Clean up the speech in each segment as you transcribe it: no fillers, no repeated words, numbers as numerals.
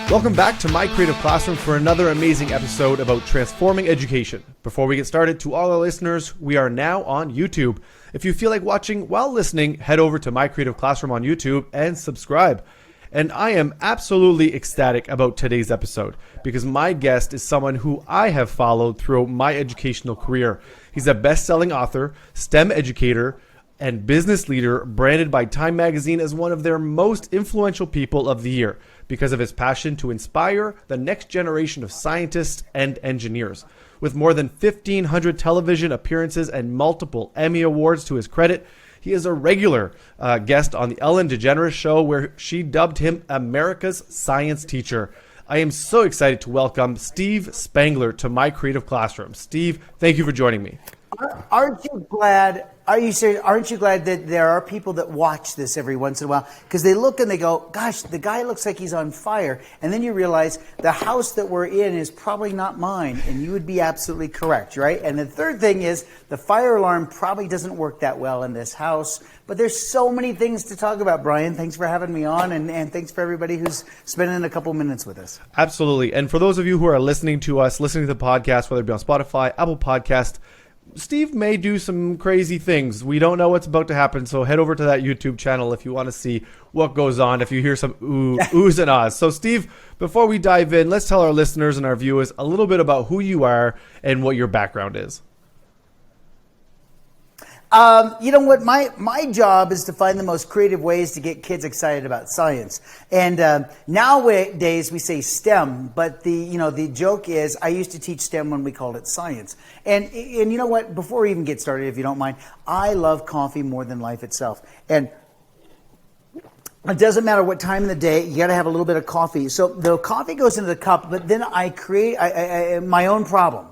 Welcome back to My Creative Classroom for another amazing episode about transforming education. Before we get started, to all our listeners, we are now on YouTube. If you feel like watching while listening, head over to My Creative Classroom on YouTube and subscribe. And I am absolutely ecstatic about today's episode because my guest is someone who I have followed throughout my educational career. He's a best-selling author, STEM educator, and business leader branded by Time Magazine as one of their most influential people of the year because of his passion to inspire the next generation of scientists and engineers. With more than 1,500 television appearances and multiple Emmy Awards to his credit, he is a regular guest on the Ellen Degeneres show where she dubbed him America's science teacher. I am so excited to welcome Steve Spangler to My Creative Classroom. Steve, thank you for joining me. Aren't you glad? Aren't you glad that there are people that watch this every once in a while? Because they look and they go, gosh, the guy looks like he's on fire. And then you realize the house that we're in is probably not mine. And you would be absolutely correct, right? And the third thing is the fire alarm probably doesn't work that well in this house. But there's so many things to talk about, Brian. Thanks for having me on. And thanks for everybody who's spending a couple minutes with us. Absolutely. And for those of you who are listening to us, listening to the podcast, whether it be on Spotify, Apple Podcast, Steve may do some crazy things. We don't know what's about to happen, so head over to that YouTube channel if you want to see what goes on, if you hear some oohs and ahs. So Steve, before we dive in, let's tell our listeners and our viewers a little bit about who you are and what your background is. You know what? My job is to find the most creative ways to get kids excited about science. And nowadays we say STEM, but the joke is I used to teach STEM when we called it science. And you know what? Before we even get started, if you don't mind, I love coffee more than life itself. And it doesn't matter what time of the day, you got to have a little bit of coffee. So the coffee goes into the cup, but then I create my own problem.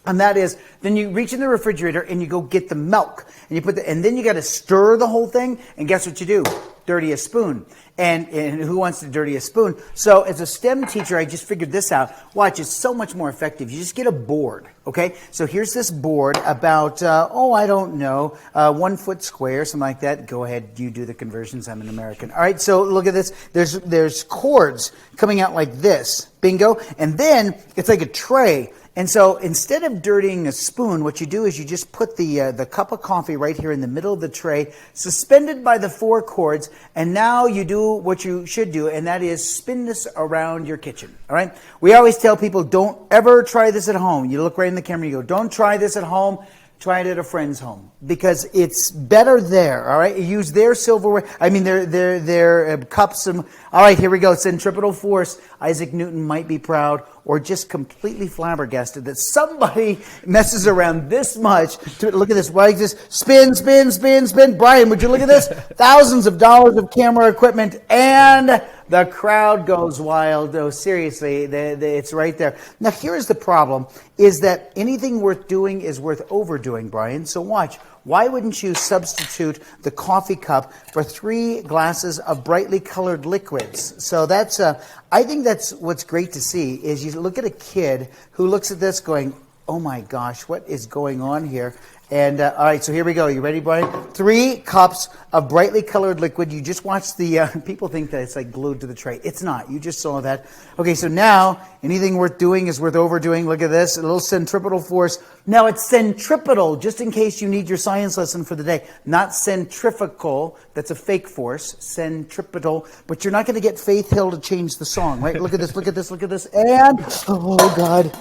And that is, then you reach in the refrigerator and you go get the milk and you and then you got to stir the whole thing. And guess what you do? Dirty a spoon. And who wants to dirty a spoon? So as a STEM teacher, I just figured this out. Watch, it's so much more effective. You just get a board. Okay. So here's this board about, I don't know, 1 foot square, something like that. Go ahead. You do the conversions. I'm an American. All right. So look at this. There's cords coming out like this. Bingo. And then it's like a tray. And so instead of dirtying a spoon, what you do is you just put the cup of coffee right here in the middle of the tray, suspended by the 4 cords, and now you do what you should do, and that is spin this around your kitchen. All right? We always tell people, don't ever try this at home. You look right in the camera and you go, don't try this at home. Try it at a friend's home because it's better there. All right, use their silverware. I mean, their cups. All right, here we go. Centripetal force. Isaac Newton might be proud, or just completely flabbergasted that somebody messes around this much. Look at this. Like this. Spin, spin, spin, spin. Brian, would you look at this? Thousands of dollars of camera equipment, and the crowd goes wild. Oh, seriously, it's right there. Now, here's the problem, is that anything worth doing is worth overdoing, Brian. So watch. Why wouldn't you substitute the coffee cup for 3 glasses of brightly colored liquids? So that's, I think that's what's great to see, is you look at a kid who looks at this going, oh my gosh, what is going on here? And all right, so here we go. You ready, Brian? 3 cups of brightly colored liquid. You just watch the, people think that it's like glued to the tray. It's not. You just saw that. Okay, so now anything worth doing is worth overdoing. Look at this, a little centripetal force. Now it's centripetal, just in case you need your science lesson for the day. Not centrifugal, that's a fake force, centripetal. But you're not going to get Faith Hill to change the song, right? Look at this, look at this, look at this. And, oh God.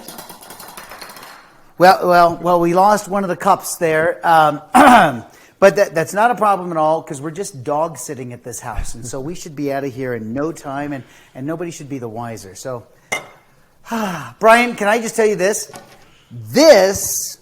Well, we lost one of the cups there, but that's not a problem at all because we're just dog sitting at this house, and so we should be out of here in no time, and nobody should be the wiser. So, Brian, can I just tell you this? This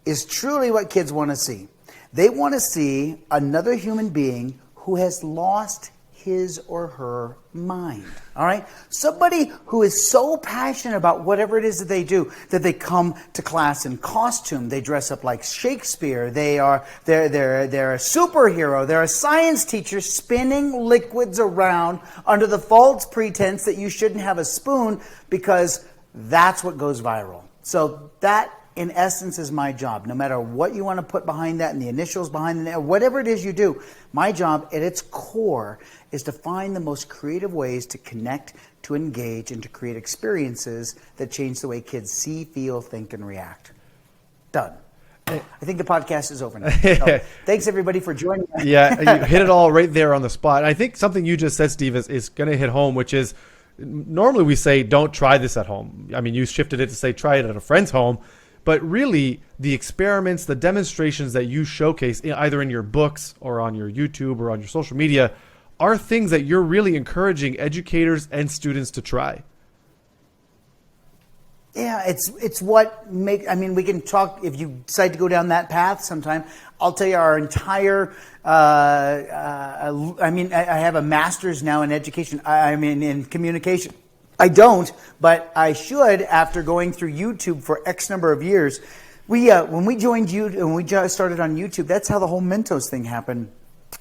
is truly what kids want to see. They want to see another human being who has lost his or her mind. All right? Somebody who is so passionate about whatever it is that they do that they come to class in costume. They dress up like Shakespeare. They're a superhero. They're a science teacher spinning liquids around under the false pretense that you shouldn't have a spoon because that's what goes viral. So that in essence, is my job. No matter what you want to put behind that and the initials behind that, whatever it is you do, my job at its core is to find the most creative ways to connect, to engage, and to create experiences that change the way kids see, feel, think, and react. Done. I think the podcast is over now. So, thanks, everybody, for joining us. Yeah, you hit it all right there on the spot. I think something you just said, Steve, is going to hit home, which is normally we say don't try this at home. I mean, you shifted it to say try it at a friend's home. But really, the experiments, the demonstrations that you showcase either in your books or on your YouTube or on your social media are things that you're really encouraging educators and students to try. Yeah, it's what make. I mean, we can talk if you decide to go down that path sometime. I'll tell you our entire. I mean, I have a master's now in education. I mean, in communication. I don't, but I should after going through YouTube for X number of years. When we joined YouTube, when we just started on YouTube, that's how the whole Mentos thing happened.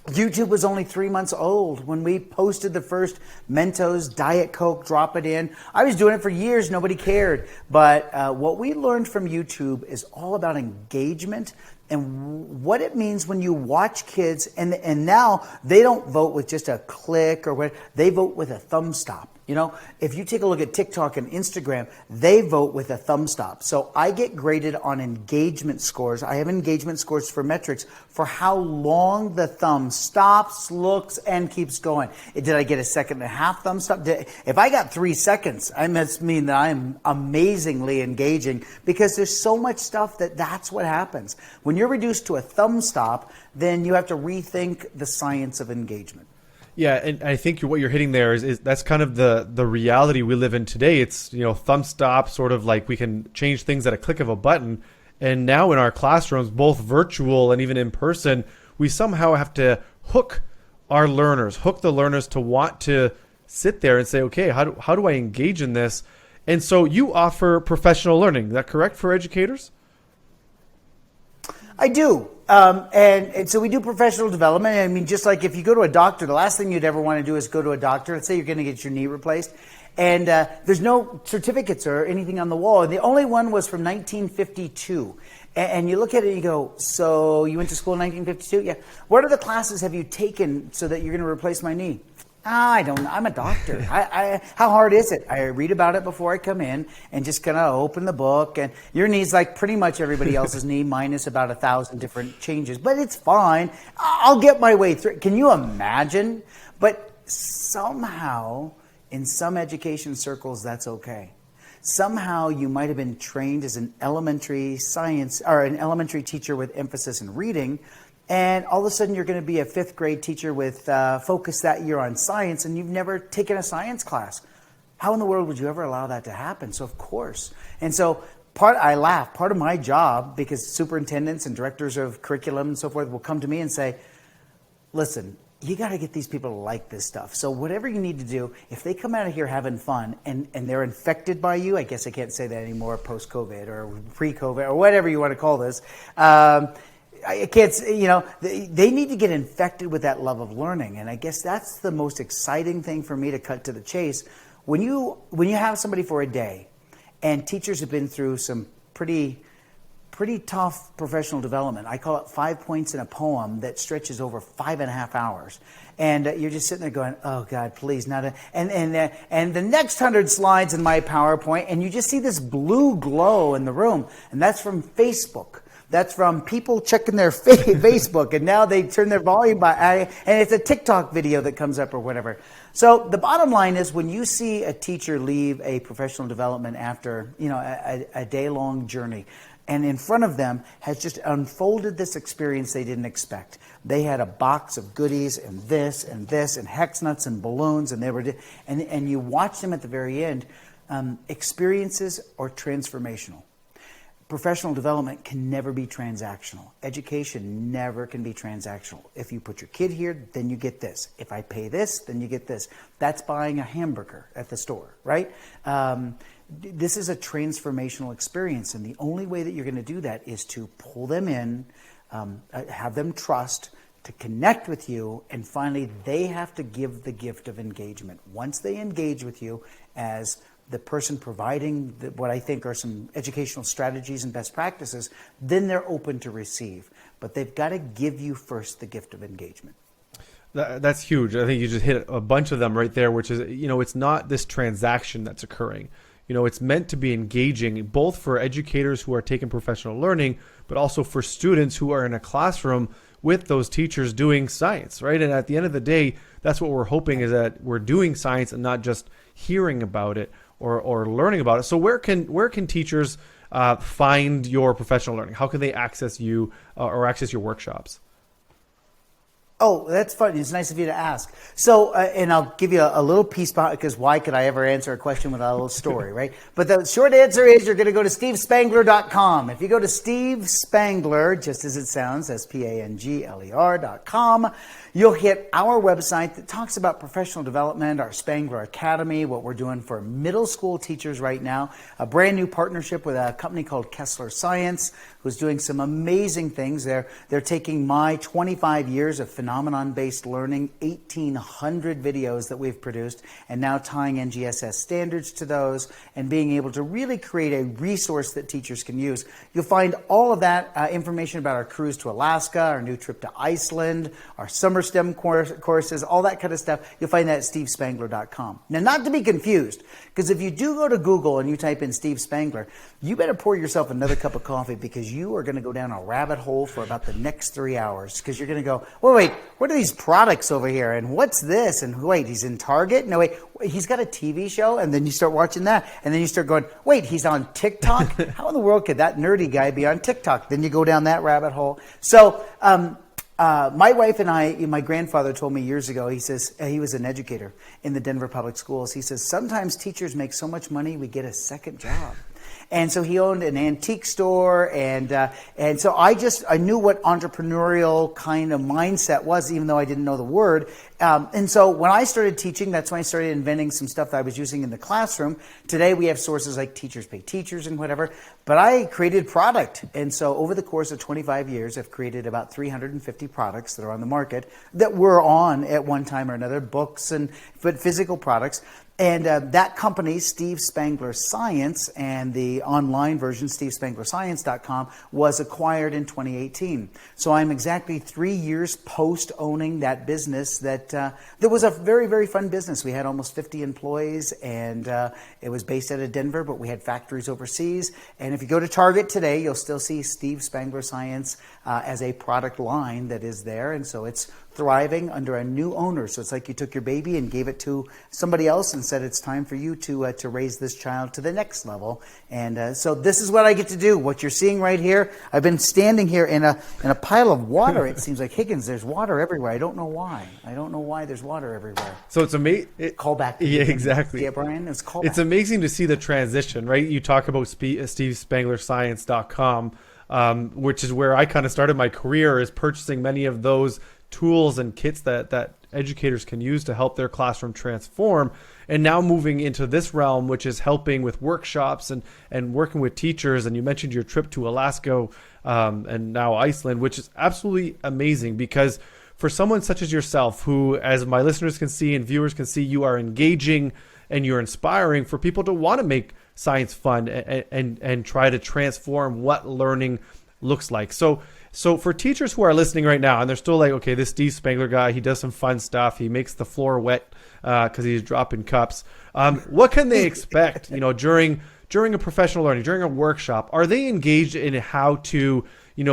YouTube was only 3 months old when we posted the first Mentos Diet Coke, drop it in. I was doing it for years, nobody cared. But what we learned from YouTube is all about engagement and what it means when you watch kids. And now they don't vote with just a click or what, they vote with a thumb stop. You know, if you take a look at TikTok and Instagram, they vote with a thumb stop. So I get graded on engagement scores. I have engagement scores for metrics for how long the thumb stops, looks, and keeps going. Did I get a 1.5 thumb stop? If I got 3 seconds, I must mean that I am amazingly engaging because there's so much stuff that's what happens. When you're reduced to a thumb stop, then you have to rethink the science of engagement. Yeah, and I think what you're hitting there is that's kind of the reality we live in today. It's, thumb stop, sort of like we can change things at a click of a button. And now in our classrooms, both virtual and even in person, we somehow have to hook the learners to want to sit there and say, okay, how do I engage in this? And so you offer professional learning. Is that correct for educators? I do. And so we do professional development. I mean, just like if you go to a doctor, the last thing you'd ever want to do is go to a doctor. Let's say you're going to get your knee replaced. And there's no certificates or anything on the wall. The only one was from 1952. And you look at it and you go, so you went to school in 1952? Yeah. What other classes have you taken so that you're going to replace my knee? I don't know. I'm a doctor. How hard is it? I read about it before I come in and just kind of open the book. And your knee's like pretty much everybody else's knee, minus about 1,000 different changes. But it's fine. I'll get my way through. Can you imagine? But somehow, in some education circles, that's okay. Somehow you might have been trained as an elementary science or an elementary teacher with emphasis in reading. And all of a sudden, you're going to be a 5th grade teacher with focus that year on science, and you've never taken a science class. How in the world would you ever allow that to happen? So, of course. And so, I laugh. Part of my job, because superintendents and directors of curriculum and so forth will come to me and say, listen, you got to get these people to like this stuff. So whatever you need to do, if they come out of here having fun and they're infected by you, I guess I can't say that anymore, post-COVID or pre-COVID or whatever you want to call this, I can't, they need to get infected with that love of learning. And I guess that's the most exciting thing for me to cut to the chase. When you have somebody for a day, and teachers have been through some pretty tough professional development. I call it 5 points in a poem that stretches over 5.5 hours. And you're just sitting there going, oh God, please, not a, and the next 100 slides in my PowerPoint, and you just see this blue glow in the room. And that's from Facebook. That's from people checking their Facebook, and now they turn their volume and it's a TikTok video that comes up or whatever. So the bottom line is when you see a teacher leave a professional development after a day-long journey, and in front of them has just unfolded this experience they didn't expect. They had a box of goodies and this and hex nuts and balloons, and and you watch them at the very end. Experiences are transformational. Professional development can never be transactional. Education never can be transactional. If you put your kid here, then you get this. If I pay this, then you get this. That's buying a hamburger at the store, right? This is a transformational experience, and the only way that you're going to do that is to pull them in, have them trust, to connect with you, and finally they have to give the gift of engagement. Once they engage with you as the person providing what I think are some educational strategies and best practices, then they're open to receive. But they've got to give you first the gift of engagement. That's huge. I think you just hit a bunch of them right there, which is, it's not this transaction that's occurring. It's meant to be engaging both for educators who are taking professional learning, but also for students who are in a classroom with those teachers doing science, right? And at the end of the day, that's what we're hoping, is that we're doing science and not just hearing about it or learning about it. So where can teachers find your professional learning? How can they access you or access your workshops? Oh, that's funny. It's nice of you to ask. So, and I'll give you a little piece behind, because why could I ever answer a question without a little story, right? But the short answer is you're going to go to stevespangler.com. If you go to Steve Spangler, just as it sounds, SPANGLER.com, you'll hit our website that talks about professional development, our Spangler Academy, what we're doing for middle school teachers right now, a brand new partnership with a company called Kessler Science, who's doing some amazing things. They're taking my 25 years of phenomenon-based learning, 1,800 videos that we've produced, and now tying NGSS standards to those and being able to really create a resource that teachers can use. You'll find all of that information about our cruise to Alaska, our new trip to Iceland, our summer STEM courses, all that kind of stuff. You'll find that at stevespangler.com. Now, not to be confused, because if you do go to Google and you type in Steve Spangler, you better pour yourself another cup of coffee, because you are going to go down a rabbit hole for about the next 3 hours, because you're going to go, well, wait, what are these products over here? And what's this? And wait, he's in Target? No, wait, he's got a TV show? And then you start watching that. And then you start going, wait, he's on TikTok? How in the world could that nerdy guy be on TikTok? Then you go down that rabbit hole. So, my wife and I, my grandfather told me years ago, he says, he was an educator in the Denver public schools. He says, sometimes teachers make so much money, we get a second job. And so he owned an antique store, and so I knew what entrepreneurial kind of mindset was, even though I didn't know the word. And so when I started teaching, that's when I started inventing some stuff that I was using in the classroom. Today we have sources like Teachers Pay Teachers and whatever, but I created product. And so over the course of 25 years, I've created about 350 products that are on the market that we're on at one time or another, books but physical products. And that company, Steve Spangler Science, and the online version, stevespanglerscience.com, was acquired in 2018. So I'm exactly 3 years post owning that business that was a very, very fun business. We had almost 50 employees, and it was based out of Denver, but we had factories overseas. And if you go to Target today, you'll still see Steve Spangler Science as a product line that is there. And so it's thriving under a new owner. So it's like you took your baby and gave it to somebody else and said it's time for you to raise this child to the next level. And so this is what I get to do. What you're seeing right here, I've been standing here in a pile of water. It seems like, Higgins, there's water everywhere. I don't know why. I don't know why there's water everywhere. So it's amazing. Call back. Yeah, exactly. Yeah, Brian, it's call It's back. amazing to see the transition, right? You talk about SteveSpanglerScience.com, which is where I kind of started my career, is purchasing many of those tools and kits that educators can use to help their classroom transform, and now moving into this realm, which is helping with workshops and working with teachers. And you mentioned your trip to Alaska and now Iceland, which is absolutely amazing, because for someone such as yourself, who, as my listeners can see and viewers can see, you are engaging and you're inspiring for people to want to make science fun and try to transform what learning looks like. So for teachers who are listening right now and they're still like, okay, this Steve Spangler guy, he does some fun stuff, he makes the floor wet because he's dropping cups. What can they expect, during a professional learning, during a workshop? Are they engaged in how to,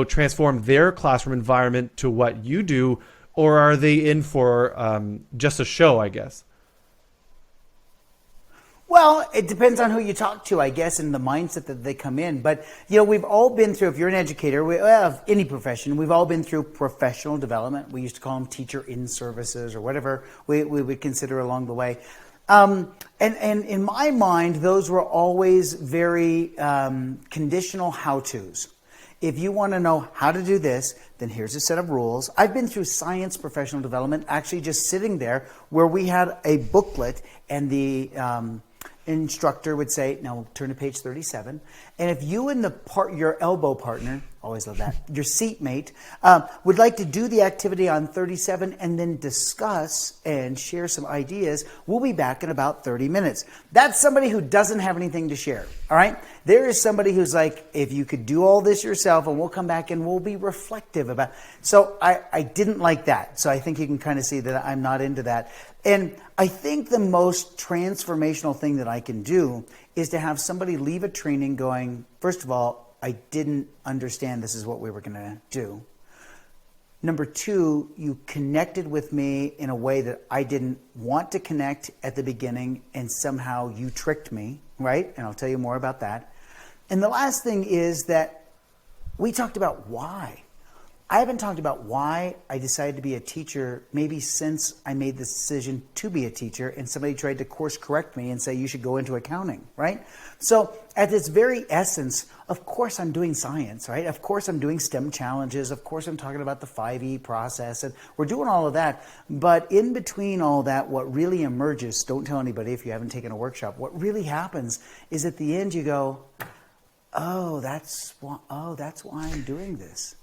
transform their classroom environment to what you do, or are they in for just a show, I guess? Well, it depends on who you talk to, I guess, and the mindset that they come in. But, we've all been through, if you're an educator, of any profession, we've all been through professional development. We used to call them teacher in services or whatever we would consider along the way. And in my mind, those were always very conditional how-tos. If you want to know how to do this, then here's a set of rules. I've been through science professional development, actually just sitting there where we had a booklet, and the instructor would say, now turn to page 37. And if you and your elbow partner always love that, your seatmate, would like to do the activity on 37 and then discuss and share some ideas, we'll be back in about 30 minutes. That's somebody who doesn't have anything to share, all right? There is somebody who's like, if you could do all this yourself, and we'll come back and we'll be reflective about it. So I didn't like that. So I think you can kind of see that I'm not into that. And I think the most transformational thing that I can do is to have somebody leave a training going, first of all, I didn't understand this is what we were going to do. Number two, you connected with me in a way that I didn't want to connect at the beginning, and somehow you tricked me, right? And I'll tell you more about that. And the last thing is that we talked about why. I haven't talked about why I decided to be a teacher maybe since I made the decision to be a teacher and somebody tried to course correct me and say you should go into accounting, right? So at its very essence, of course I'm doing science, right? Of course I'm doing STEM challenges. Of course I'm talking about the 5E process, and we're doing all of that. But in between all that, what really emerges, don't tell anybody if you haven't taken a workshop, what really happens is at the end you go, that's why I'm doing this.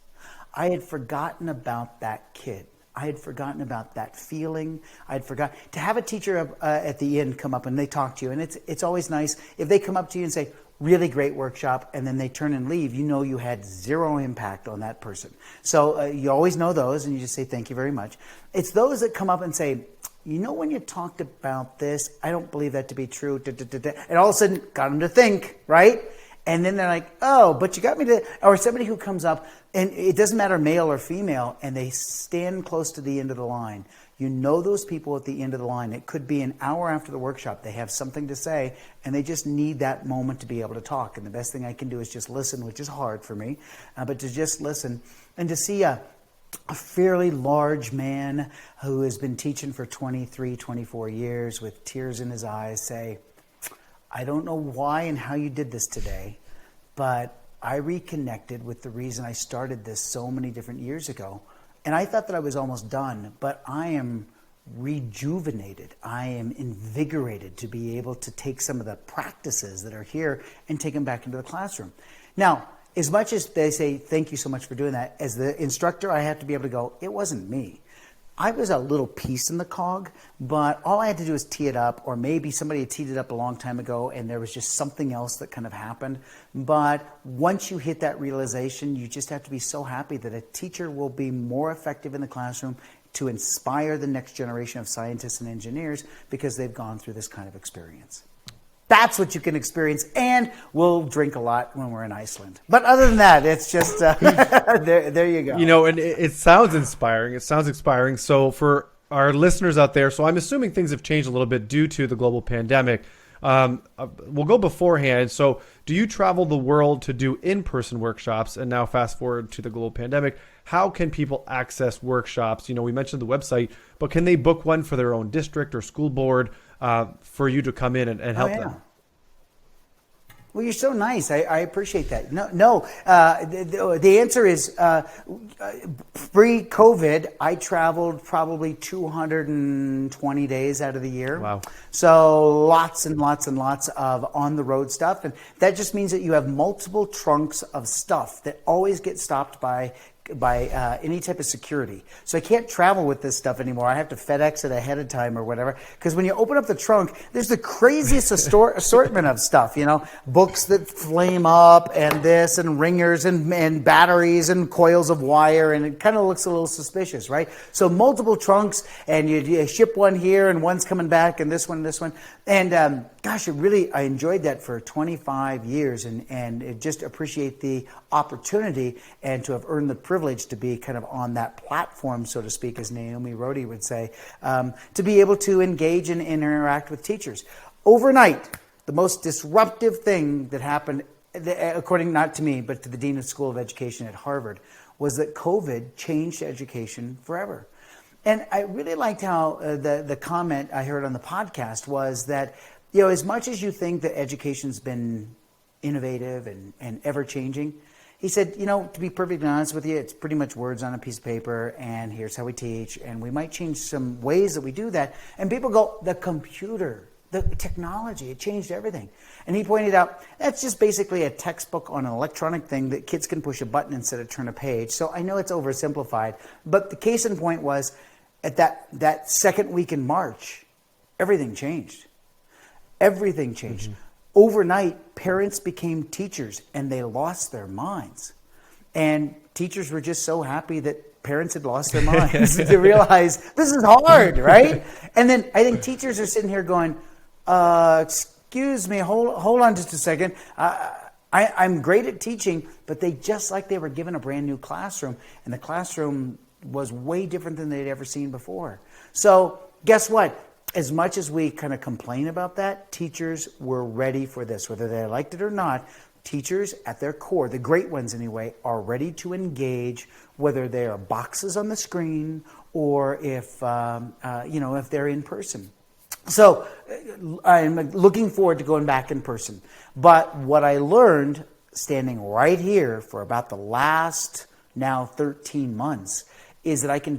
I had forgotten about that kid. I had forgotten about that feeling. I had forgotten to have a teacher at the end come up and they talk to you. And it's always nice if they come up to you and say, really great workshop, and then they turn and leave. You know you had zero impact on that person. So you always know those, and you just say, thank you very much. It's those that come up and say, you know, when you talked about this, I don't believe that to be true. And all of a sudden, got them to think, right? And then they're like, oh, but you got me to, or somebody who comes up, and it doesn't matter male or female, and they stand close to the end of the line. You know those people at the end of the line. It could be an hour after the workshop. They have something to say, and they just need that moment to be able to talk. And the best thing I can do is just listen, which is hard for me, but to just listen and to see a fairly large man who has been teaching for 23, 24 years with tears in his eyes say, I don't know why and how you did this today, but I reconnected with the reason I started this so many different years ago. And I thought that I was almost done, but I am rejuvenated. I am invigorated to be able to take some of the practices that are here and take them back into the classroom. Now, as much as they say, thank you so much for doing that, as the instructor, I have to be able to go, it wasn't me. I was a little piece in the cog, but all I had to do was tee it up, or maybe somebody had teed it up a long time ago and there was just something else that kind of happened. But once you hit that realization, you just have to be so happy that a teacher will be more effective in the classroom to inspire the next generation of scientists and engineers because they've gone through this kind of experience. That's what you can experience, and we'll drink a lot when we're in Iceland. But other than that, it's just, there you go. You know, and it sounds inspiring. It sounds inspiring. So for our listeners out there, so I'm assuming things have changed a little bit due to the global pandemic. We'll go beforehand. So do you travel the world to do in-person workshops? And now fast forward to the global pandemic. How can people access workshops? You know, we mentioned the website, but can they book one for their own district or school board for you to come in and help them? Well, you're so nice. I appreciate that. The answer is pre-COVID, I traveled probably 220 days out of the year. Wow. So lots and lots and lots of on-the-road stuff. And that just means that you have multiple trunks of stuff that always get stopped by any type of security. So I can't travel with this stuff anymore. I have to FedEx it ahead of time or whatever. Because when you open up the trunk, there's the craziest assortment of stuff, you know, books that flame up and this and ringers and batteries and coils of wire, and it kind of looks a little suspicious, right? So multiple trunks, and you ship one here and one's coming back and this one. And gosh, I enjoyed that for 25 years and just appreciate the opportunity and to have earned the privilege to be kind of on that platform, so to speak, as Naomi Rhodey would say, to be able to engage and interact with teachers. Overnight, the most disruptive thing that happened, according not to me, but to the Dean of School of Education at Harvard, was that COVID changed education forever. And I really liked how the comment I heard on the podcast was that, you know, as much as you think that education's been innovative and ever-changing, he said, you know, to be perfectly honest with you, it's pretty much words on a piece of paper, and here's how we teach, and we might change some ways that we do that. And people go, the computer The technology, it changed everything. And he pointed out, that's just basically a textbook on an electronic thing that kids can push a button instead of turn a page. So I know it's oversimplified, but the case in point was at that second week in March, everything changed. Everything changed. Mm-hmm. Overnight, parents became teachers and they lost their minds. And teachers were just so happy that parents had lost their minds to realize this is hard, right? And then I think teachers are sitting here going, excuse me, hold on just a second. I'm great at teaching, but they just like they were given a brand new classroom, and the classroom was way different than they'd ever seen before. So guess what? As much as we kind of complain about that, teachers were ready for this, whether they liked it or not. Teachers at their core, the great ones anyway, are ready to engage, whether they are boxes on the screen or if they're in person. So I'm looking forward to going back in person. But what I learned standing right here for about the last now 13 months is that I can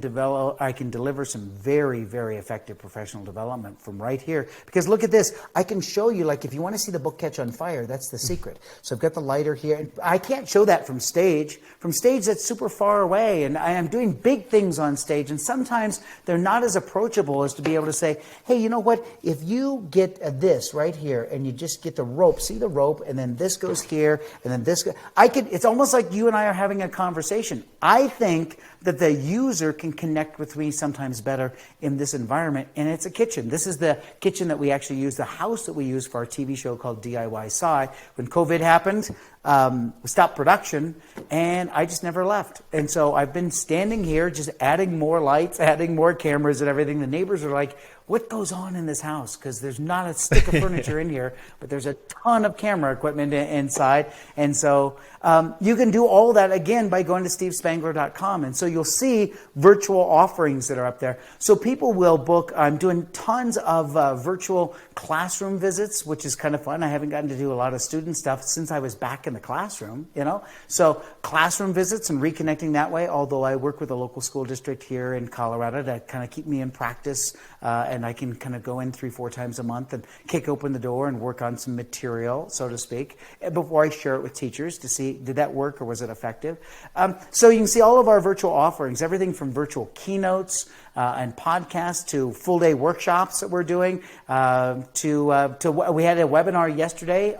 deliver some very, very effective professional development from right here. Because look at this. I can show you, like, if you want to see the book catch on fire, that's the secret. So I've got the lighter here. And I can't show that from stage. From stage, that's super far away. And I am doing big things on stage. And sometimes they're not as approachable as to be able to say, hey, you know what? If you get this right here and you just get the rope, see the rope, and then this goes here, and then this goes. It's almost like you and I are having a conversation. I think that the user can connect with me sometimes better in this environment. And it's a kitchen. This is the kitchen that we actually use, the house that we use for our TV show called DIY Sci. When COVID happened, we stopped production, and I just never left. And so I've been standing here just adding more lights, adding more cameras and everything. The neighbors are like, what goes on in this house? Because there's not a stick of furniture in here, but there's a ton of camera equipment inside. And so you can do all that, again, by going to stevespangler.com. And so you'll see virtual offerings that are up there. So people will book. I'm doing tons of virtual classroom visits, which is kind of fun. I haven't gotten to do a lot of student stuff since I was back in the classroom, So classroom visits and reconnecting that way, although I work with a local school district here in Colorado to kind of keep me in practice, and I can kind of go in 3-4 times a month and kick open the door and work on some material, so to speak, before I share it with teachers to see, did that work or was it effective? So you can see all of our virtual offerings, everything from virtual keynotes and podcasts to full-day workshops that we're doing. We had a webinar yesterday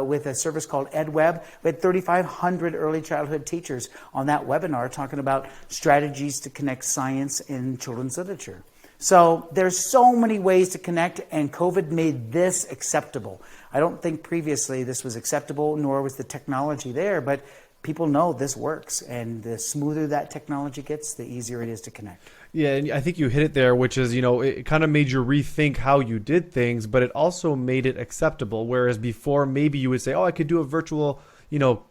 with a service called EdWeb. We had 3,500 early childhood teachers on that webinar talking about strategies to connect science in children's literature. So there's so many ways to connect, and COVID made this acceptable. I don't think previously this was acceptable, nor was the technology there, but people know this works, and the smoother that technology gets, the easier it is to connect. Yeah, and I think you hit it there, which is, it kind of made you rethink how you did things, but it also made it acceptable. Whereas before, maybe you would say, oh, I could do a virtual,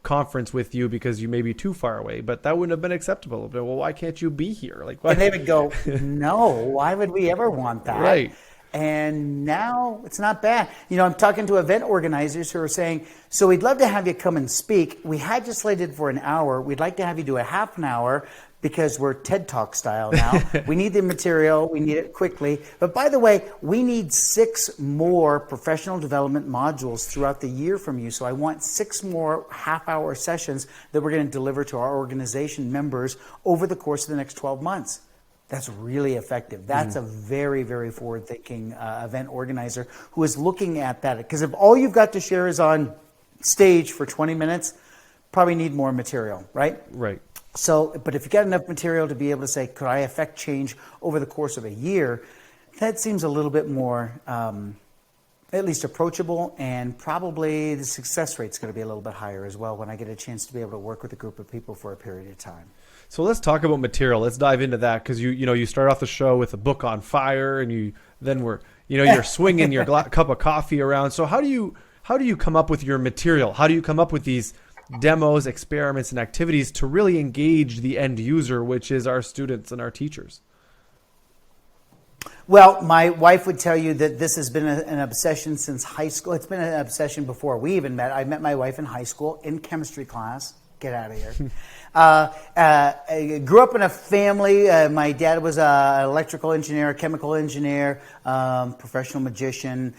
conference with you because you may be too far away, but that wouldn't have been acceptable. Well, why can't you be here? Why? And they would go, no, why would we ever want that? Right. And now it's not bad. I'm talking to event organizers who are saying, so we'd love to have you come and speak. We had you slated for an hour. We'd like to have you do a half an hour because we're TED Talk style now. We need the material. We need it quickly. But by the way, we need 6 more professional development modules throughout the year from you. So I want 6 more half-hour sessions that we're going to deliver to our organization members over the course of the next 12 months. That's really effective. That's a very, very forward-thinking event organizer who is looking at that. Because if all you've got to share is on stage for 20 minutes, probably need more material, right? Right. So, but if you got enough material to be able to say, could I affect change over the course of a year, that seems a little bit more, at least approachable, and probably the success rate's going to be a little bit higher as well when I get a chance to be able to work with a group of people for a period of time. So let's talk about material. Let's dive into that, because you start off the show with a book on fire, and you're swinging your cup of coffee around. So how do you come up with your material? How do you come up with these demos, experiments, and activities to really engage the end user, which is our students and our teachers? Well, my wife would tell you that this has been an obsession since high school. It's been an obsession before we even met. I met my wife in high school in chemistry class. Get out of here. I grew up in a family. My dad was an electrical engineer, chemical engineer, professional magician.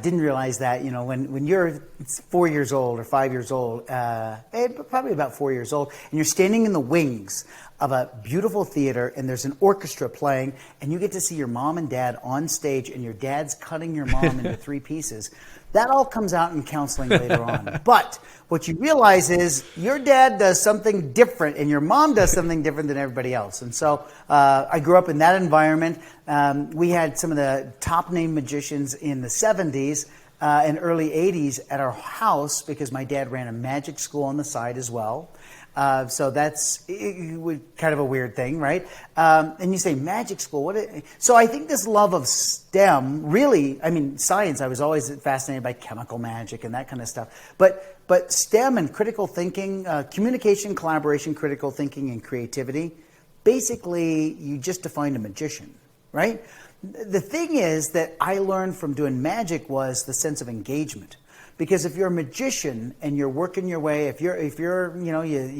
Didn't realize that, when you're 4 years old or 5 years old, probably about 4 years old, and you're standing in the wings of a beautiful theater and there's an orchestra playing and you get to see your mom and dad on stage and your dad's cutting your mom into 3 pieces. That all comes out in counseling later on. But what you realize is your dad does something different and your mom does something different than everybody else. And so I grew up in that environment. We had some of the top name magicians in the 70s and early 80s at our house because my dad ran a magic school on the side as well. So that's kind of a weird thing, right? And you say magic school. So I think this love of STEM, really, science, I was always fascinated by chemical magic and that kind of stuff. But STEM and critical thinking, communication, collaboration, critical thinking, and creativity, basically you just defined a magician, right? The thing is that I learned from doing magic was the sense of engagement. Because if you're a magician and you're working your way, if you're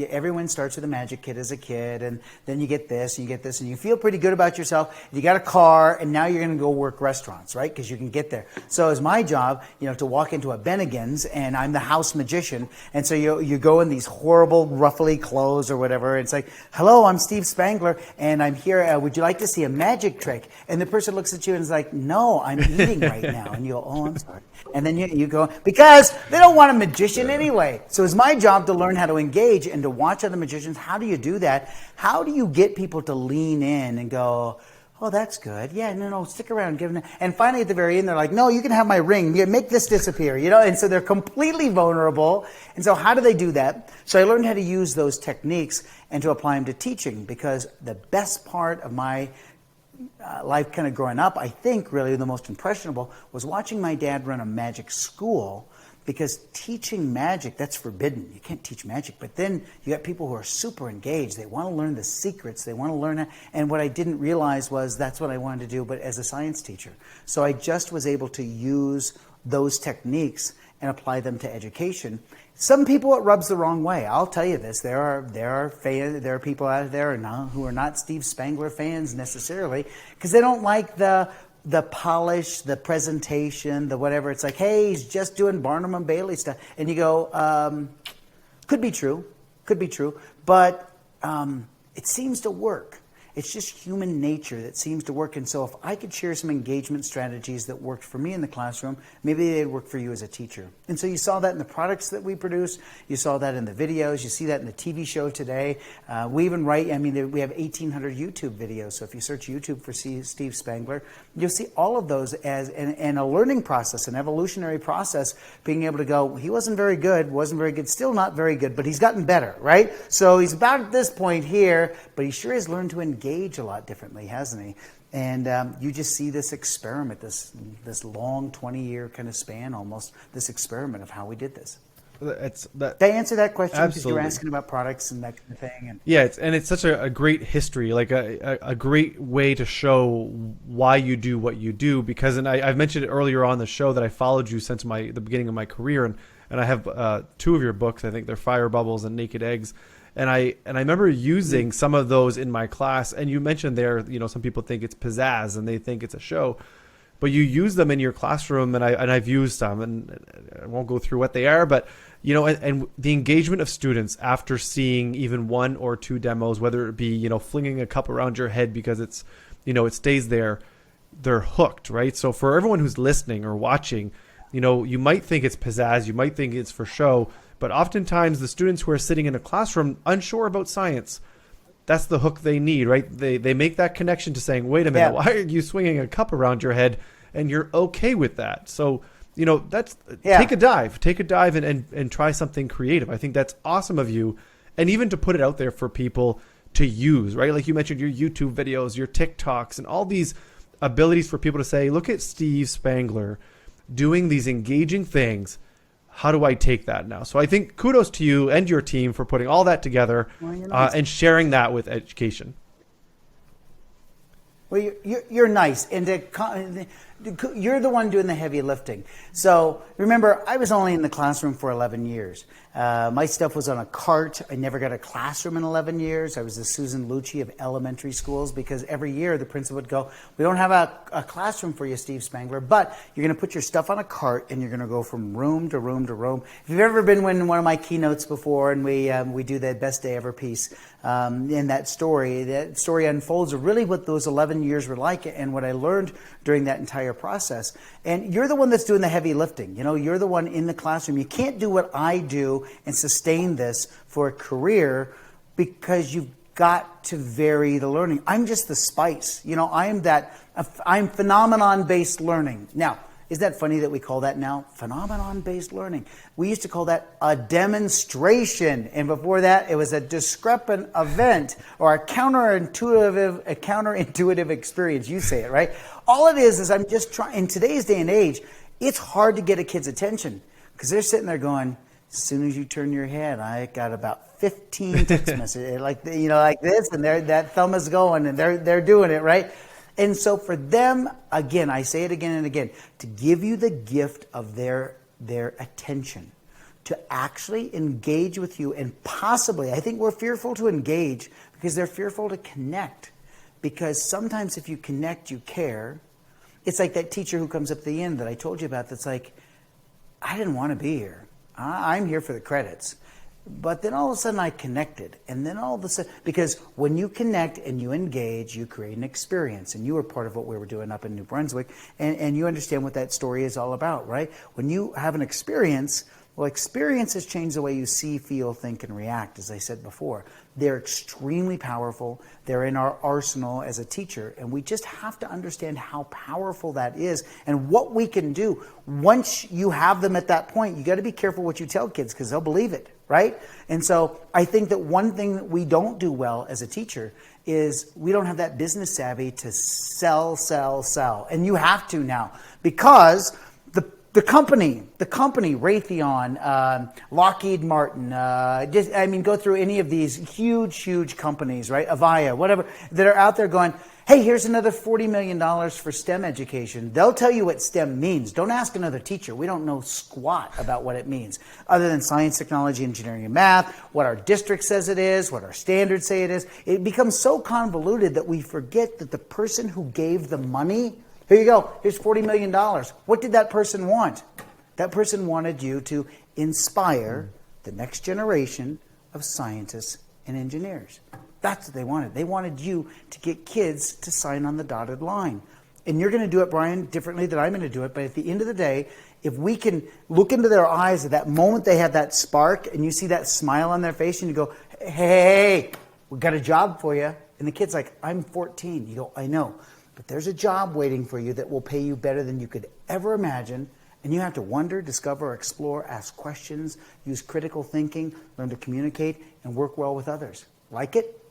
everyone starts with a magic kit as a kid, and then you get this, and you get this, and you feel pretty good about yourself. You got a car, and now you're going to go work restaurants, right? Because you can get there. So it's my job, to walk into a Bennigan's, and I'm the house magician, and so you go in these horrible, ruffly clothes or whatever. It's like, hello, I'm Steve Spangler, and I'm here. Would you like to see a magic trick? And the person looks at you and is like, no, I'm eating right now. And you go, oh, I'm sorry. And then you go, because they don't want a magician anyway. So it's my job to learn how to engage and to watch other magicians. How do you do that? How do you get people to lean in and go, oh, that's good. Yeah, no, stick around. Give them. And finally at the very end, they're like, no, you can have my ring. You make this disappear, And so they're completely vulnerable. And so how do they do that? So I learned how to use those techniques and to apply them to teaching, because the best part of my life kind of growing up, I think really the most impressionable was watching my dad run a magic school, because teaching magic, that's forbidden. You can't teach magic. But then you got people who are super engaged. They want to learn the secrets. They want to learn. And what I didn't realize was that's what I wanted to do, but as a science teacher. So I just was able to use those techniques and apply them to education. Some people it rubs the wrong way. I'll tell you this: there are people out there now who are not Steve Spangler fans necessarily, because they don't like the polish, the presentation, the whatever. It's like, hey, he's just doing Barnum and Bailey stuff, and you go, could be true, but it seems to work. It's just human nature that seems to work. And so if I could share some engagement strategies that worked for me in the classroom, maybe they'd work for you as a teacher. And so you saw that in the products that we produce. You saw that in the videos. You see that in the TV show today. We even we have 1,800 YouTube videos. So if you search YouTube for Steve Spangler, you'll see all of those as and a learning process, an evolutionary process, being able to go, he wasn't very good, still not very good, but he's gotten better, right? So he's about at this point here, but he sure has learned to engage a lot differently, hasn't he? And you just see this experiment, this long 20-year kind of span, almost, this experiment of how we did this. Did I answer that question? Because you were asking about products and that kind of thing. And yeah, it's such a great history, like a great way to show why you do what you do. Because, and I've mentioned it earlier on the show that I followed you since the beginning of my career, and I have 2 of your books. I think they're Fire Bubbles and Naked Eggs. And I remember using some of those in my class. And you mentioned there, some people think it's pizzazz and they think it's a show, but you use them in your classroom. And I've used some, and I won't go through what they are, but and the engagement of students after seeing even 1 or 2 demos, whether it be flinging a cup around your head because it's it stays there, they're hooked, right? So for everyone who's listening or watching, you might think it's pizzazz, you might think it's for show. But oftentimes the students who are sitting in a classroom unsure about science, that's the hook they need, right? They make that connection to saying, wait a minute, why are you swinging a cup around your head? And you're okay with that. So, take a dive and try something creative. I think that's awesome of you. And even to put it out there for people to use, right? Like you mentioned your YouTube videos, your TikToks, and all these abilities for people to say, look at Steve Spangler doing these engaging things. How do I take that now? So I think kudos to you and your team for putting all that together and sharing that with education. Well, you're nice. And You're the one doing the heavy lifting. So remember, I was only in the classroom for 11 years. My stuff was on a cart. I never got a classroom in 11 years. I was the Susan Lucci of elementary schools because every year the principal would go, we don't have a classroom for you, Steve Spangler, but you're going to put your stuff on a cart and you're going to go from room to room to room. If you've ever been in one of my keynotes before and we do the best day ever piece, in that story unfolds really what those 11 years were like and what I learned during that entire process. And you're the one that's doing the heavy lifting. You know, you're the one in the classroom. You can't do what I do and sustain this for a career because you've got to vary the learning. I'm just the spice. You know, I'm phenomenon-based learning. Now, isn't that funny that we call that now phenomenon-based learning? We used to call that a demonstration. And before that, it was a discrepant event or a counterintuitive experience. You say it, right? All it is I'm just trying, in today's day and age, it's hard to get a kid's attention because they're sitting there going, as soon as you turn your head, I got about 15 text messages like this, and that thumb is going, and they're doing it, right? And so for them, again, I say it again and again, to give you the gift of their attention, to actually engage with you, and possibly, I think we're fearful to engage because they're fearful to connect. Because sometimes if you connect, you care. It's like that teacher who comes up at the end that I told you about that's like, I didn't want to be here. I'm here for the credits. But then all of a sudden I connected. And then all of a sudden, because when you connect and you engage, you create an experience. And you were part of what we were doing up in New Brunswick. And you understand what that story is all about, right? When you have an experience, well, experiences change the way you see, feel, think, and react, as I said before. They're extremely powerful. They're in our arsenal as a teacher. And we just have to understand how powerful that is and what we can do. Once you have them at that point, you got to be careful what you tell kids because they'll believe it, right? And so I think that one thing that we don't do well as a teacher is we don't have that business savvy to sell. And you have to now because the company, Raytheon, Lockheed Martin, go through any of these huge companies, right? Avaya, whatever, that are out there going, hey, here's another $40 million for STEM education. They'll tell you what STEM means. Don't ask another teacher. We don't know squat about what it means, other than science, technology, engineering, and math, what our district says it is, what our standards say it is. It becomes so convoluted that we forget that the person who gave the money, here you go. Here's $40 million. What did that person want? That person wanted you to inspire the next generation of scientists and engineers. That's what they wanted. They wanted you to get kids to sign on the dotted line. And you're going to do it, Brian, differently than I'm going to do it. But at the end of the day, if we can look into their eyes at that moment they have that spark and you see that smile on their face and you go, hey, we got a job for you. And the kid's like, I'm 14. You go, I know. But there's a job waiting for you that will pay you better than you could ever imagine. And you have to wonder, discover, explore, ask questions, use critical thinking, learn to communicate, and work well with others. Like it?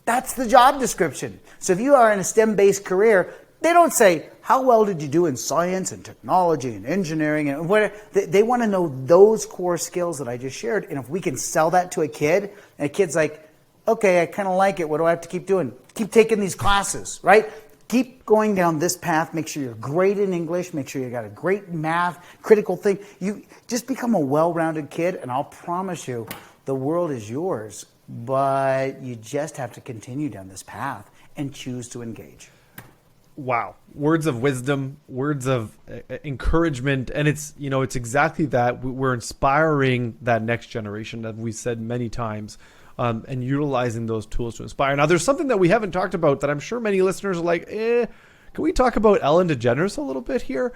That's the job description. So if you are in a STEM-based career, they don't say, how well did you do in science and technology and engineering? And whatever. They want to know those core skills that I just shared. And if we can sell that to a kid, and a kid's like, okay, I kind of like it. What do I have to keep doing? Keep taking these classes, right? Keep going down this path. Make sure you're great in English. Make sure you got a great math, critical thing. You just become a well-rounded kid, and I'll promise you, the world is yours. But you just have to continue down this path and choose to engage. Wow. Words of wisdom, words of encouragement. And it's exactly that. We're inspiring that next generation, that we've said many times. And utilizing those tools to inspire. Now, there's something that we haven't talked about that I'm sure many listeners are like, can we talk about Ellen Degeneres a little bit here?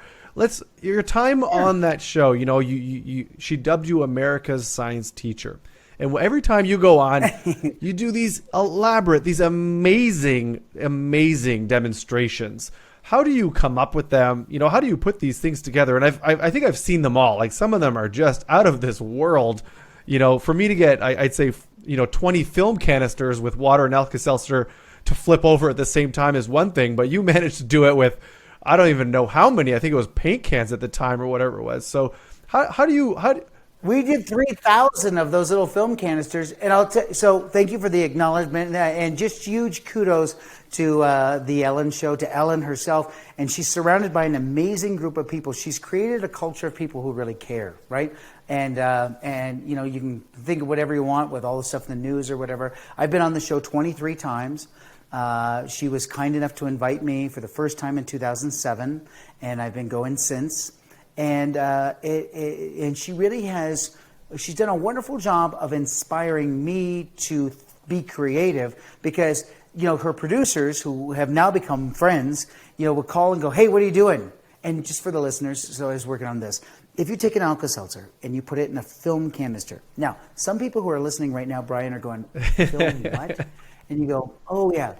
Your time on that show, she dubbed you America's science teacher. And every time you go on, you do these elaborate, these amazing demonstrations. How do you come up with them? How do you put these things together? And I think I've seen them all. Like some of them are just out of this world. For me to get, I'd say, 20 film canisters with water and Alka-Seltzer to flip over at the same time is one thing, but you managed to do it with, I don't even know how many. I think it was paint cans at the time or whatever it was. So how do We did 3,000 of those little film canisters, and so thank you for the acknowledgement, and just huge kudos to the Ellen Show, to Ellen herself, and she's surrounded by an amazing group of people. She's created a culture of people who really care, right? And you know, you can think of whatever you want with all the stuff in the news or whatever. I've been on the show 23 times. She was kind enough to invite me for the first time in 2007, and I've been going since. And she really has, she's done a wonderful job of inspiring me to be creative, because, you know, her producers, who have now become friends, you know, would call and go, hey, what are you doing? And just for the listeners, so I was working on this. If you take an Alka-Seltzer and you put it in a film canister. Now, some people who are listening right now, Brian, are going, film what? And you go, oh, yeah.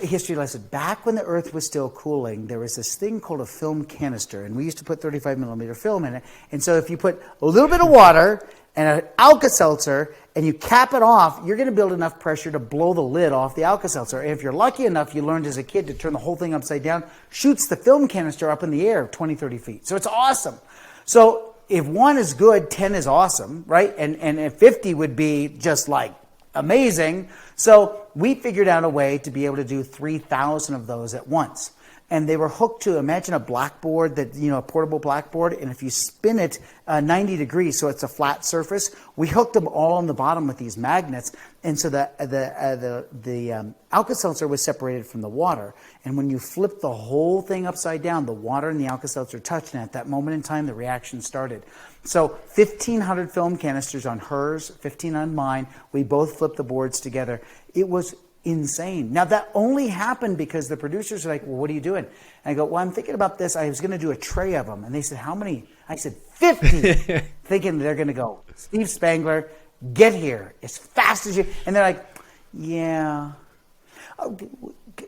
History lesson. Back when the Earth was still cooling, there was this thing called a film canister, and we used to put 35 millimeter film in it. And so if you put a little bit of water and an Alka-Seltzer and you cap it off, you're going to build enough pressure to blow the lid off the Alka-Seltzer. And if you're lucky enough, you learned as a kid to turn the whole thing upside down, shoots the film canister up in the air 20, 30 feet. So it's awesome. So if 1 is good, 10 is awesome, right? And 50 would be just like amazing. So we figured out a way to be able to do 3,000 of those at once. And they were hooked to, imagine a blackboard, that, you know, a portable blackboard, and if you spin it 90 degrees, so it's a flat surface, we hooked them all on the bottom with these magnets. And so the Alka-Seltzer was separated from the water. And when you flip the whole thing upside down, the water and the Alka-Seltzer touched, and at that moment in time, the reaction started. So 1,500 film canisters on hers, 15 on mine. We both flipped the boards together. It was insane. Now, that only happened because the producers are like, well, what are you doing? And I go, well, I'm thinking about this. I was going to do a tray of them. And they said, how many? I said, 50. Thinking they're going to go, Steve Spangler, get here as fast as you. And they're like, yeah. Oh,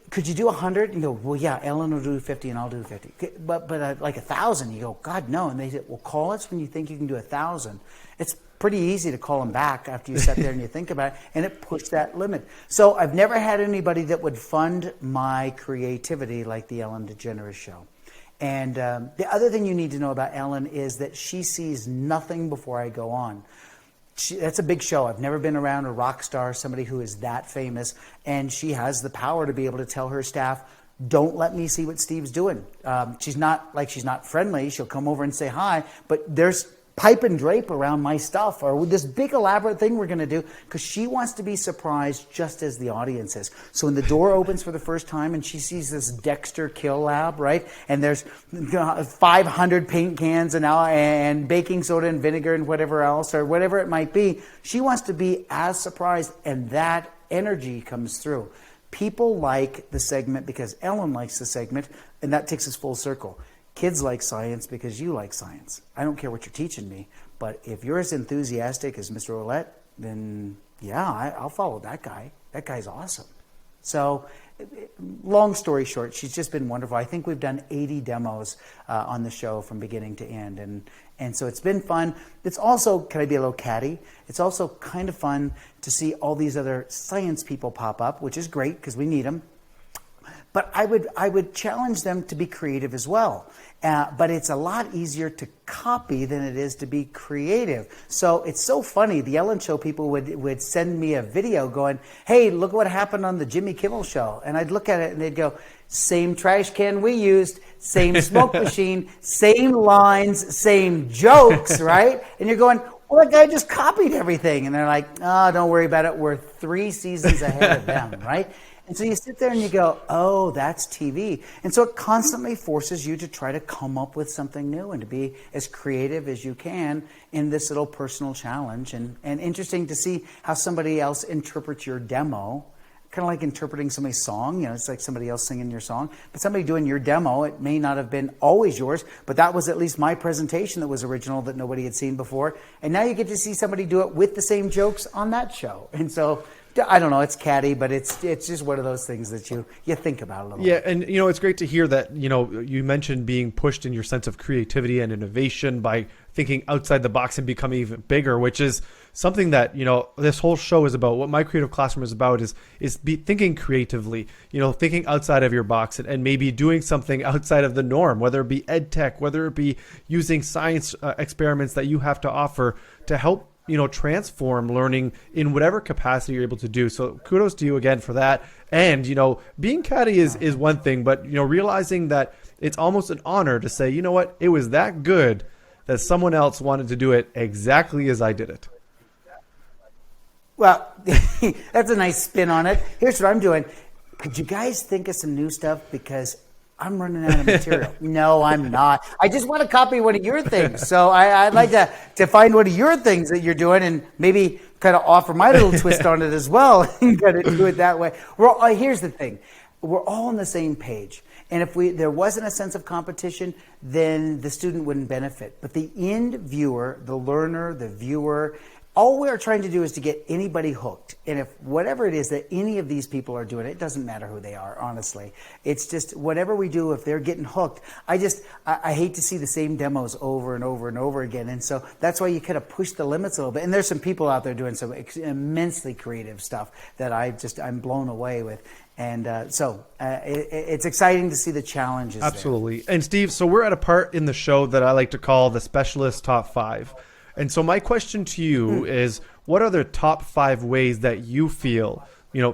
could you do 100? And you go, well, yeah, Ellen will do 50 and I'll do 50. But like 1,000, you go, God, no. And they said, well, call us when you think you can do 1,000. It's pretty easy to call them back after you sit there and you think about it, and it pushed that limit. So I've never had anybody that would fund my creativity like the Ellen Degeneres show. And the other thing you need to know about Ellen is that she sees nothing before I go on. That's a big show. I've never been around a rock star, somebody who is that famous, and she has the power to be able to tell her staff, don't let me see what Steve's doing. She's not friendly. She'll come over and say hi, but there's pipe and drape around my stuff, or this big elaborate thing we're going to do, because she wants to be surprised just as the audience is. So when the door opens for the first time and she sees this Dexter Kill Lab, right, and there's 500 paint cans and baking soda and vinegar and whatever else, or whatever it might be, she wants to be as surprised, and that energy comes through. People like the segment because Ellen likes the segment, and that takes us full circle. Kids like science because you like science. I don't care what you're teaching me, but if you're as enthusiastic as Mr. Ouellette, then yeah, I'll follow that guy. That guy's awesome. So, long story short, she's just been wonderful. I think we've done 80 demos on the show from beginning to end, and so it's been fun. It's also, can I be a little catty? It's also kind of fun to see all these other science people pop up, which is great because we need them. But I would challenge them to be creative as well. But it's a lot easier to copy than it is to be creative. So it's so funny. The Ellen Show people would send me a video going, hey, look what happened on the Jimmy Kimmel Show. And I'd look at it and they'd go, same trash can we used, same smoke machine, same lines, same jokes, right? And you're going, well, that guy just copied everything. And they're like, oh, don't worry about it. We're 3 seasons ahead of them, right? And so you sit there and you go, oh, that's TV. And so it constantly forces you to try to come up with something new and to be as creative as you can in this little personal challenge. And interesting to see how somebody else interprets your demo. Kind of like interpreting somebody's song. You know, it's like somebody else singing your song. But somebody doing your demo, it may not have been always yours, but that was at least my presentation that was original that nobody had seen before. And now you get to see somebody do it with the same jokes on that show. And so I don't know, it's catty, but it's just one of those things that you think about a little bit. Yeah, and it's great to hear that, you mentioned being pushed in your sense of creativity and innovation by thinking outside the box and becoming even bigger, which is something that, this whole show is about. What My Creative Classroom is about is thinking creatively, thinking outside of your box and maybe doing something outside of the norm, whether it be ed tech, whether it be using science experiments that you have to offer to help transform learning in whatever capacity you're able to do. So kudos to you again for that. And, being catty is one thing, but, realizing that it's almost an honor to say, you know what, it was that good that someone else wanted to do it exactly as I did it. Well, that's a nice spin on it. Here's what I'm doing. Could you guys think of some new stuff? Because I'm running out of material. No, I'm not. I just want to copy one of your things. So I'd like to find one of your things that you're doing and maybe kind of offer my little twist on it as well and kind of do it that way. Here's the thing. We're all on the same page. And if there wasn't a sense of competition, then the student wouldn't benefit. But the end viewer, the learner, the viewer, all we are trying to do is to get anybody hooked. And if whatever it is that any of these people are doing, it doesn't matter who they are, honestly. It's just whatever we do, if they're getting hooked, I hate to see the same demos over and over and over again. And so that's why you kind of push the limits a little bit. And there's some people out there doing some immensely creative stuff that I'm blown away with. And so it's exciting to see the challenges. Absolutely. There. And Steve, so we're at a part in the show that I like to call the Specialist Top 5. And so my question to you is, what are the top 5 ways that you feel,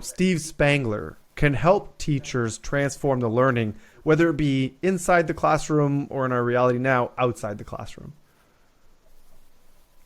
Steve Spangler can help teachers transform the learning, whether it be inside the classroom or in our reality now, outside the classroom?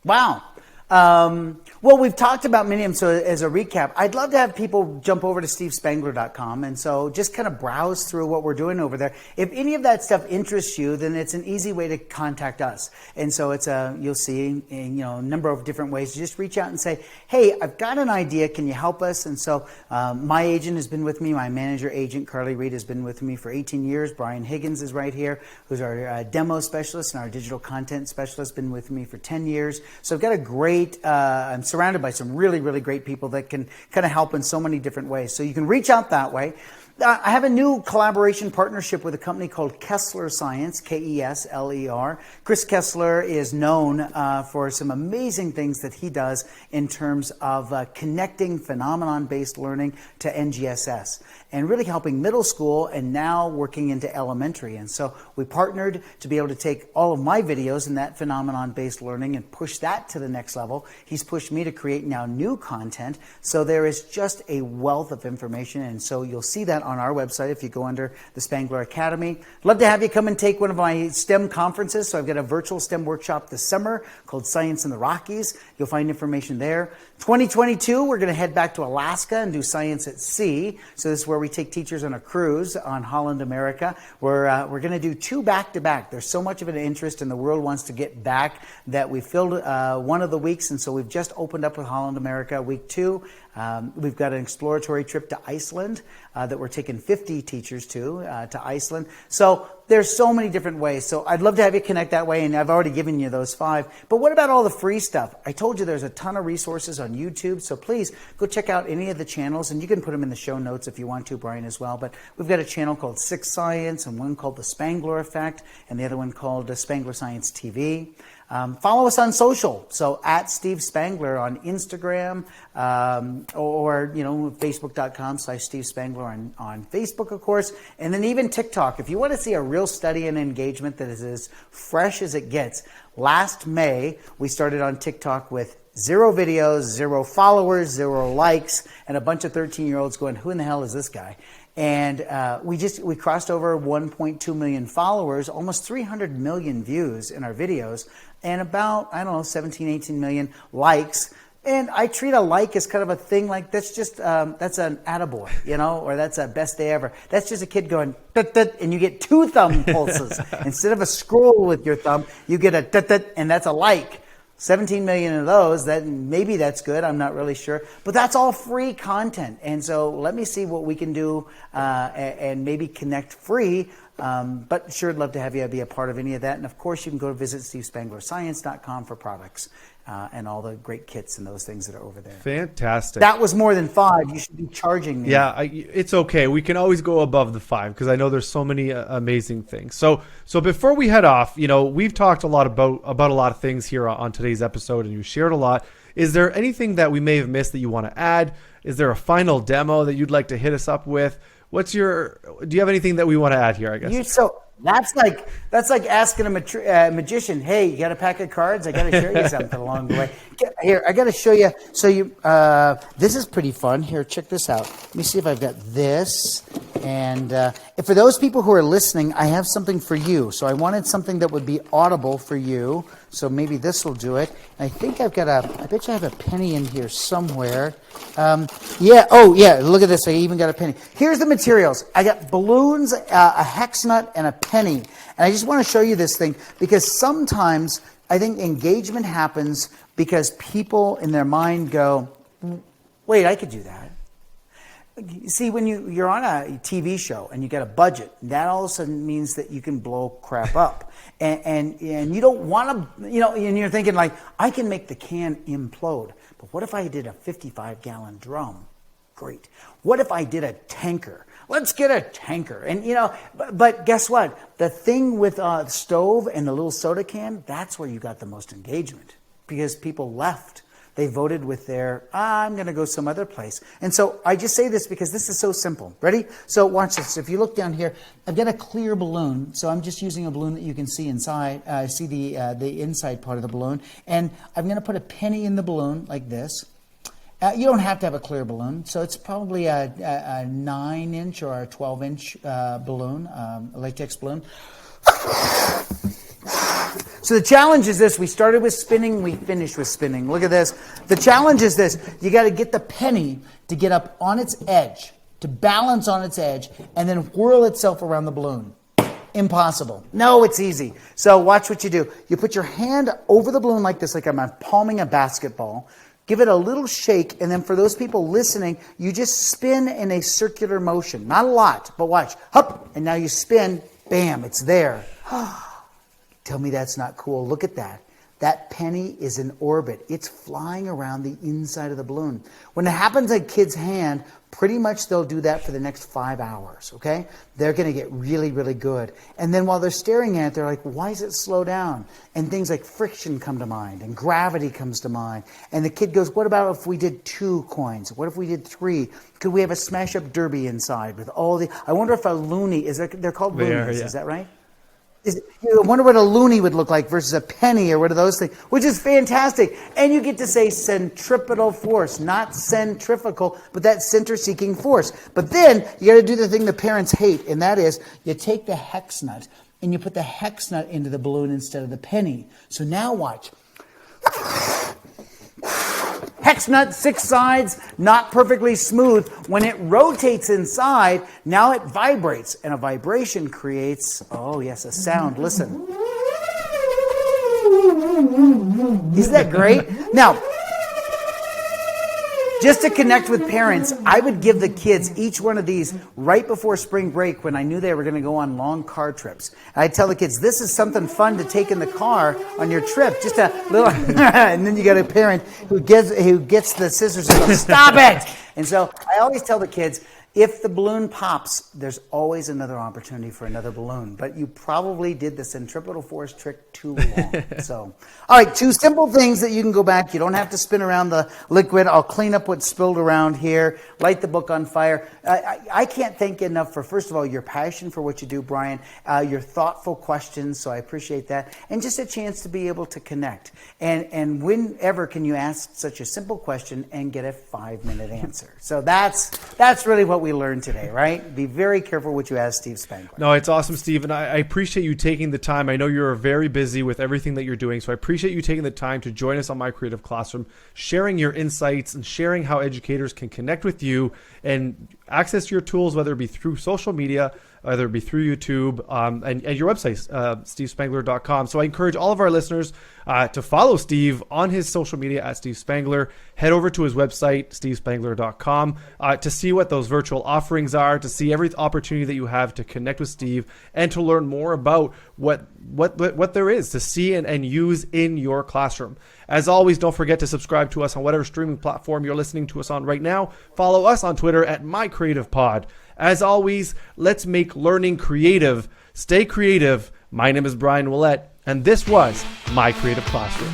Wow. Well, we've talked about many of them. So as a recap, I'd love to have people jump over to stevespangler.com. And so just kind of browse through what we're doing over there. If any of that stuff interests you, then it's an easy way to contact us. And so you'll see, a number of different ways to just reach out and say, hey, I've got an idea. Can you help us? And so, my agent has been with me. My manager agent, Carly Reed, has been with me for 18 years. Brian Higgins is right here, who's our demo specialist and our digital content specialist, been with me for 10 years. So I've got a great, I'm surrounded by some really, really great people that can kind of help in so many different ways. So you can reach out that way. I have a new collaboration partnership with a company called Kessler Science, Kesler. Chris Kessler is known for some amazing things that he does in terms of connecting phenomenon-based learning to NGSS and really helping middle school and now working into elementary. And so we partnered to be able to take all of my videos in that phenomenon-based learning and push that to the next level. He's pushed me to create now new content. So there is just a wealth of information. And so you'll see that on our website if you go under the Spangler Academy. Love to have you come and take one of my STEM conferences. So I've got a virtual STEM workshop this summer called Science in the Rockies. You'll find information there. 2022, we're going to head back to Alaska and do Science at Sea. So this is where we take teachers on a cruise on Holland America. We're going to do 2 back-to-back. There's so much of an interest and the world wants to get back that we filled one of the weeks. And so we've just opened up with Holland America week 2. We've got an exploratory trip to Iceland that we're taking 50 teachers to Iceland. So there's so many different ways. So I'd love to have you connect that way, and I've already given you those 5. But what about all the free stuff? I told you there's a ton of resources on YouTube, so please go check out any of the channels, and you can put them in the show notes if you want to, Brian, as well. But we've got a channel called Six Science, and one called The Spangler Effect, and the other one called Spangler Science TV. Follow us on social. So at Steve Spangler on Instagram, or, Facebook.com/Steve Spangler on Facebook, of course. And then even TikTok. If you want to see a real study and engagement that is as fresh as it gets. Last May, we started on TikTok with 0 videos, 0 followers, 0 likes, and a bunch of 13-year-olds going, who in the hell is this guy? And we crossed over 1.2 million followers, almost 300 million views in our videos, and about, 17, 18 million likes. And I treat a like as kind of a thing like that's just, that's an attaboy, or that's a best day ever. That's just a kid going, tut, tut, and you get 2 thumb pulses. Instead of a scroll with your thumb, you get a tut, tut, and that's a like. 17 million of those, maybe that's good, I'm not really sure. But that's all free content. And so let me see what we can do and maybe connect free But sure, I'd love to have you be a part of any of that. And of course, you can go to visit stevespanglerscience.com for products and all the great kits and those things that are over there. Fantastic. That was more than 5. You should be charging me. Yeah, it's okay. We can always go above the 5 because I know there's so many amazing things. So before we head off, we've talked a lot about a lot of things here on today's episode, and you shared a lot. Is there anything that we may have missed that you want to add? Is there a final demo that you'd like to hit us up with? Do you have anything that we want to add here, I guess? That's like asking a magician, hey, you got a pack of cards? I got to show you something along the way. Here, I got to show you. So this is pretty fun. Here, check this out. Let me see if I've got this. And for those people who are listening, I have something for you. So I wanted something that would be audible for you. So maybe this will do it. And I think I bet you I have a penny in here somewhere. Yeah. Oh, yeah. Look at this. I even got a penny. Here's the materials. I got balloons, a hex nut, and a penny. And I just want to show you this thing because sometimes I think engagement happens because people in their mind go, wait, I could do that. See, when you're on a TV show and you get a budget, that all of a sudden means that you can blow crap up. And you don't want to, and you're thinking like, I can make the can implode. But what if I did a 55-gallon drum? Great. What if I did a tanker? Let's get a tanker. And, but guess what? The thing with the stove and the little soda can, that's where you got the most engagement because people left. They voted with their, I'm going to go some other place. And so I just say this because this is so simple. Ready? So watch this. If you look down here, I've got a clear balloon. So I'm just using a balloon that you can see inside, see the inside part of the balloon. And I'm going to put a penny in the balloon like this. You don't have to have a clear balloon. So it's probably a 9-inch or a 12-inch balloon, a latex balloon. So the challenge is this. We started with spinning. We finished with spinning. Look at this. The challenge is this. You got to get the penny to get up on its edge, to balance on its edge, and then whirl itself around the balloon. Impossible. No, it's easy. So watch what you do. You put your hand over the balloon like this, like I'm palming a basketball. Give it a little shake, and then for those people listening, you just spin in a circular motion. Not a lot, but watch. Hup, and now you spin. Bam, it's there. Tell me that's not cool. Look at that. That penny is in orbit. It's flying around the inside of the balloon. When it happens in a kid's hand, pretty much they'll do that for the next 5 hours, okay? They're going to get really, really good. And then while they're staring at it, they're like, why does it slow down? And things like friction come to mind, and gravity comes to mind. And the kid goes, what about if we did 2 coins? What if we did 3? Could we have a smash-up derby inside with all the... I wonder if a loony... They're called loonies, is that right? I wonder what a loony would look like versus a penny or one of those things, which is fantastic. And you get to say centripetal force, not centrifugal, but that center-seeking force. But then you got to do the thing the parents hate, and that is you take the hex nut and you put the hex nut into the balloon instead of the penny. So now watch. Hex nut, 6 sides, not perfectly smooth. When it rotates inside, now it vibrates. And a vibration creates, oh yes, a sound. Listen. Isn't that great? Now, just to connect with parents, I would give the kids each one of these right before spring break when I knew they were going to go on long car trips. And I'd tell the kids, this is something fun to take in the car on your trip. Just a little, and then you got a parent who gets the scissors and goes, stop it! And so I always tell the kids, if the balloon pops, there's always another opportunity for another balloon. But you probably did the centripetal force trick too long. So, all right, 2 simple things that you can go back. You don't have to spin around the liquid. I'll clean up what's spilled around here, light the book on fire. I can't thank you enough for, first of all, your passion for what you do, Brian, your thoughtful questions, so I appreciate that, and just a chance to be able to connect. And whenever can you ask such a simple question and get a 5-minute answer? So that's really what we learned today, right? Be very careful what you ask Steve Spangler. No, it's awesome, Steve, and I appreciate you taking the time. I know you're very busy with everything that you're doing, so I appreciate you taking the time to join us on My Creative Classroom, sharing your insights and sharing how educators can connect with you and access your tools, whether it be through social media, whether it be through YouTube, and your website, stevespangler.com. So I encourage all of our listeners to follow Steve on his social media at Steve Spangler. Head over to his website, stevespangler.com, to see what those virtual offerings are, to see every opportunity that you have to connect with Steve, and to learn more about what there is to see and use in your classroom. As always, don't forget to subscribe to us on whatever streaming platform you're listening to us on right now. Follow us on Twitter at MyCreativePod. As always, let's make learning creative. Stay creative. My name is Brian Willett, and this was My Creative Classroom.